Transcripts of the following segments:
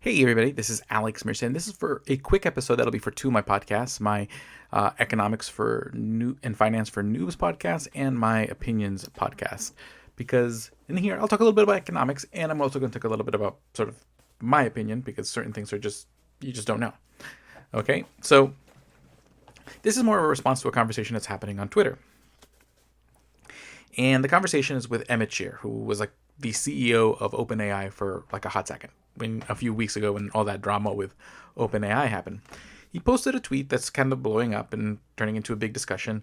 Hey everybody, this is Alex Merson. This is for a quick episode that'll be for two of my podcasts, my Economics for New and Finance for Noobs podcast and my Opinions podcast. Because in here I'll talk a little bit about economics, and I'm also going to talk a little bit about sort of my opinion, because certain things are you just don't know. Okay, so this is more of a response to a conversation that's happening on Twitter. And the conversation is with Emmet Shear, who was like the CEO of OpenAI for like a hot second. When a few weeks ago, when all that drama with OpenAI happened, he posted a tweet that's kind of blowing up and turning into a big discussion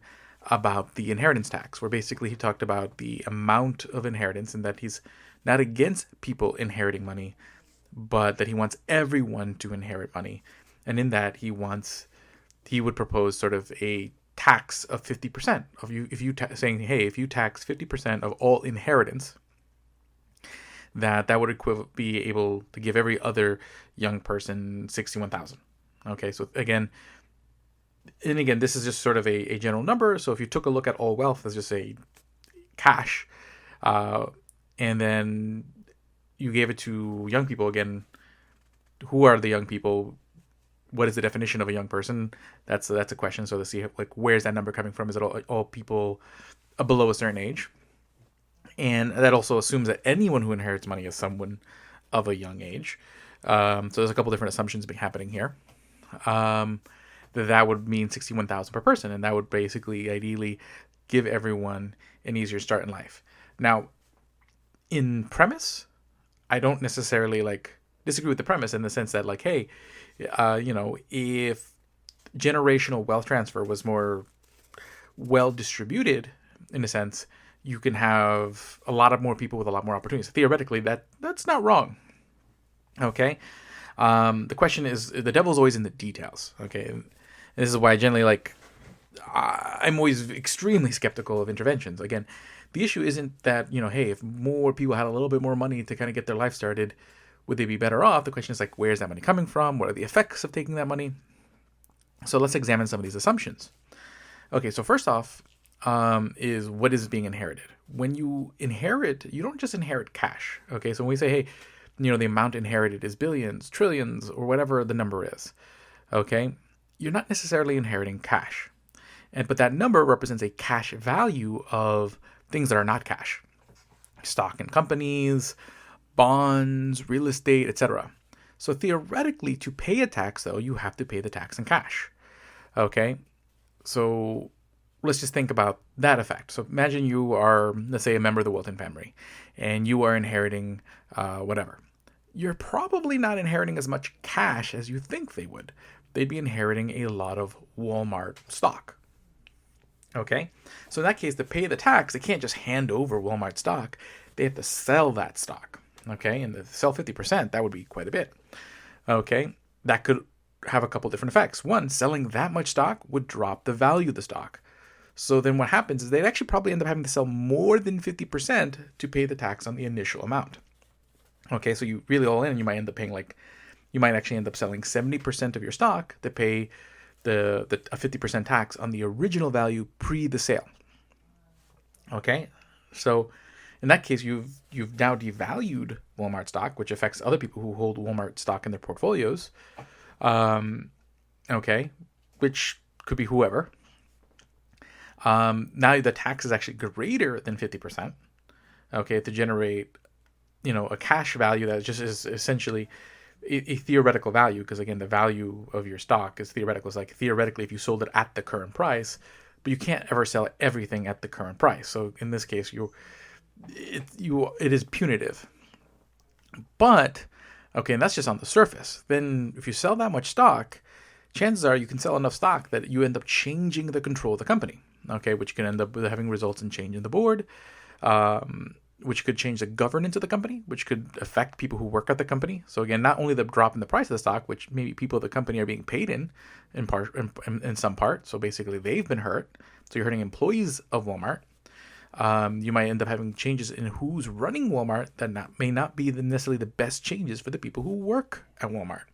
about the inheritance tax, where basically he talked about the amount of inheritance and that he's not against people inheriting money, but that he wants everyone to inherit money. And in that, he would propose sort of a tax of 50% of you, saying, hey, if you tax 50% of all inheritance, that would be able to give every other young person 61,000. Okay, so again, this is just sort of a general number. So if you took a look at all wealth as just a cash, and then you gave it to young people, again, who are the young people? What is the definition of a young person? That's a question. So to see like where's that number coming from? Is it all people below a certain age? And that also assumes that anyone who inherits money is someone of a young age. So there's a couple different assumptions happening here. That would mean 61,000 per person, and that would basically, ideally, give everyone an easier start in life. Now, in premise, I don't necessarily disagree with the premise in the sense that hey, if generational wealth transfer was more well distributed, in a sense, you can have a lot of more people with a lot more opportunities. Theoretically, that's not wrong. Okay, the question is, the devil's always in the details. Okay, and this is why I generally I'm always extremely skeptical of interventions. Again, the issue isn't that hey, if more people had a little bit more money to kind of get their life started, would they be better off? The question is where's that money coming from? What are the effects of taking that money? So let's examine some of these assumptions. Okay, so first off, is what is being inherited. When you inherit, you don't just inherit cash. Okay, so when we say, hey, the amount inherited is billions, trillions, or whatever the number is, okay, you're not necessarily inheriting cash. But that number represents a cash value of things that are not cash. Stock in companies, bonds, real estate, etc. So theoretically, to pay a tax, though, you have to pay the tax in cash. Okay, so let's just think about that effect. So imagine you are, let's say, a member of the Wilton family, and you are inheriting whatever. You're probably not inheriting as much cash as you think they would. They'd be inheriting a lot of Walmart stock. Okay? So in that case, to pay the tax, they can't just hand over Walmart stock. They have to sell that stock. Okay? And to sell 50%, that would be quite a bit. Okay? That could have a couple different effects. One, selling that much stock would drop the value of the stock. So then what happens is they'd actually probably end up having to sell more than 50% to pay the tax on the initial amount. Okay, so you really all in, you might end up paying you might actually end up selling 70% of your stock to pay a 50% tax on the original value pre the sale. Okay, so in that case, you've now devalued Walmart stock, which affects other people who hold Walmart stock in their portfolios. Okay, which could be whoever. Now the tax is actually greater than 50%, okay, to generate, a cash value that just is essentially a theoretical value, because again, the value of your stock is theoretical. It's theoretically, if you sold it at the current price, but you can't ever sell everything at the current price. So in this case, it is punitive. But, okay, and that's just on the surface. Then if you sell that much stock, chances are you can sell enough stock that you end up changing the control of the company. Okay, which can end up having results in changing the board, which could change the governance of the company, which could affect people who work at the company. So again, not only the drop in the price of the stock, which maybe people at the company are being paid in some part. So basically, they've been hurt. So you're hurting employees of Walmart. You might end up having changes in who's running Walmart that may not be necessarily the best changes for the people who work at Walmart.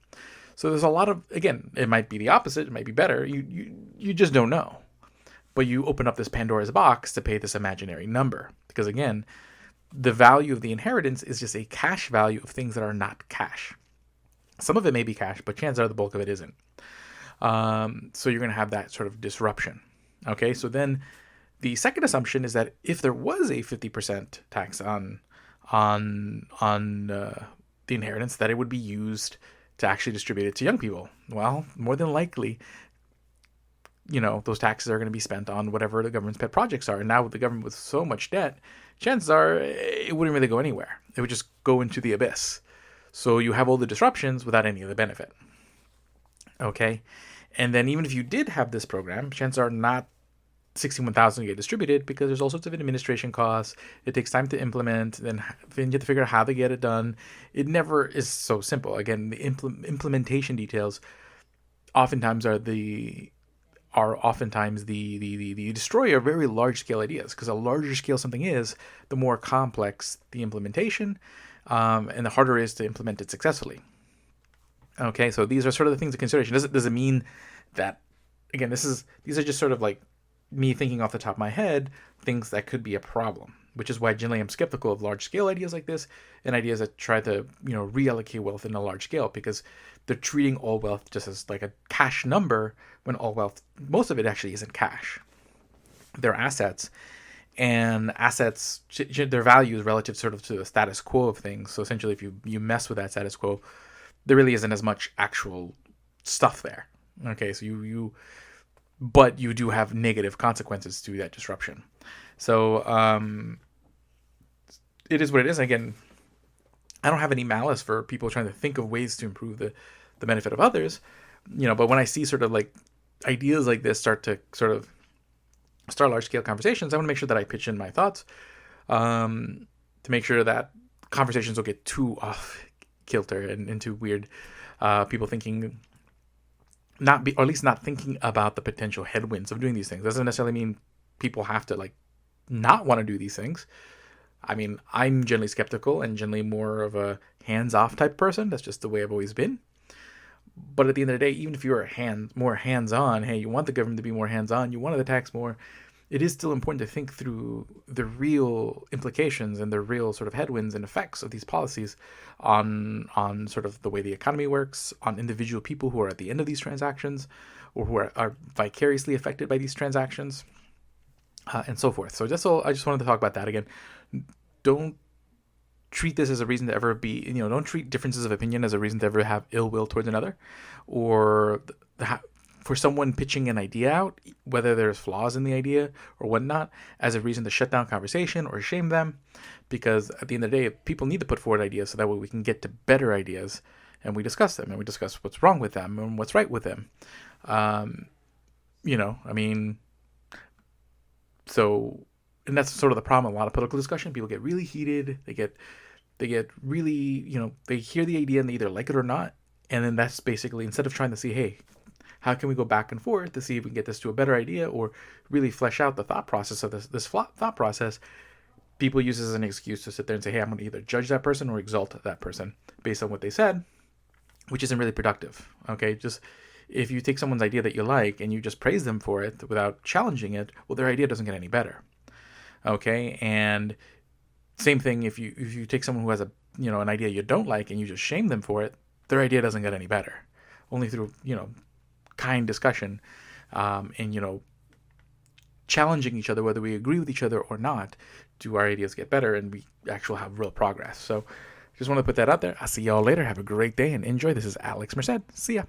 So there's a lot of, again, it might be the opposite. It might be better. You just don't know. But you open up this Pandora's box to pay this imaginary number. Because again, the value of the inheritance is just a cash value of things that are not cash. Some of it may be cash, but chances are the bulk of it isn't. So you're going to have that sort of disruption. Okay, so then the second assumption is that if there was a 50% tax on the inheritance, that it would be used to actually distribute it to young people. Well, more than likely, those taxes are going to be spent on whatever the government's pet projects are. And now with the government with so much debt, chances are it wouldn't really go anywhere. It would just go into the abyss. So you have all the disruptions without any of the benefit. Okay? And then even if you did have this program, chances are not 61,000 get distributed because there's all sorts of administration costs. It takes time to implement. Then you have to figure out how to get it done. It never is so simple. Again, the implementation details oftentimes oftentimes the destroyer of very large scale ideas, because the larger scale something is, the more complex the implementation, and the harder it is to implement it successfully. Okay, so these are sort of the things of consideration. Does it mean that, again, these are just sort of like me thinking off the top of my head, things that could be a problem, which is why generally I'm skeptical of large scale ideas like this and ideas that try to, reallocate wealth in a large scale, because they're treating all wealth just as like a cash number, when all wealth, most of it actually isn't cash. They're assets, and assets, their value is relative sort of to the status quo of things. So essentially, if you mess with that status quo, there really isn't as much actual stuff there. Okay, so but you do have negative consequences to that disruption. So it is what it is. Again, I don't have any malice for people trying to think of ways to improve the benefit of others, but when I see sort of like ideas like this start large scale conversations, I want to make sure that I pitch in my thoughts, to make sure that conversations don't get too off kilter and into weird, people thinking, or at least not thinking about the potential headwinds of doing these things. Doesn't necessarily mean people have to not want to do these things. I mean, I'm generally skeptical and generally more of a hands-off type person. That's just the way I've always been. But at the end of the day, even if you're more hands-on, hey, you want the government to be more hands-on, you want to tax more, it is still important to think through the real implications and the real sort of headwinds and effects of these policies on sort of the way the economy works, on individual people who are at the end of these transactions, or who are vicariously affected by these transactions, and so forth. So I just wanted to talk about that again. Don't treat this as a reason to ever be, don't treat differences of opinion as a reason to ever have ill will towards another, or for someone pitching an idea out, whether there's flaws in the idea or whatnot, as a reason to shut down conversation or shame them. Because at the end of the day, people need to put forward ideas so that way we can get to better ideas, and we discuss them, and we discuss what's wrong with them and what's right with them. And that's sort of the problem. A lot of political discussion, people get really heated. They get really, they hear the idea and they either like it or not. And then that's basically, instead of trying to see, hey, how can we go back and forth to see if we can get this to a better idea, or really flesh out the thought process of this thought process, people use this as an excuse to sit there and say, hey, I'm going to either judge that person or exalt that person based on what they said, which isn't really productive. Okay, just if you take someone's idea that you like and you just praise them for it without challenging it, well, their idea doesn't get any better. Okay, and same thing if you take someone who has an idea you don't like and you just shame them for it, their idea doesn't get any better. Only through kind discussion, and challenging each other, whether we agree with each other or not, do our ideas get better and we actually have real progress. So just want to put that out there. I'll see y'all later. Have a great day and enjoy. This is Alex Merced. See ya.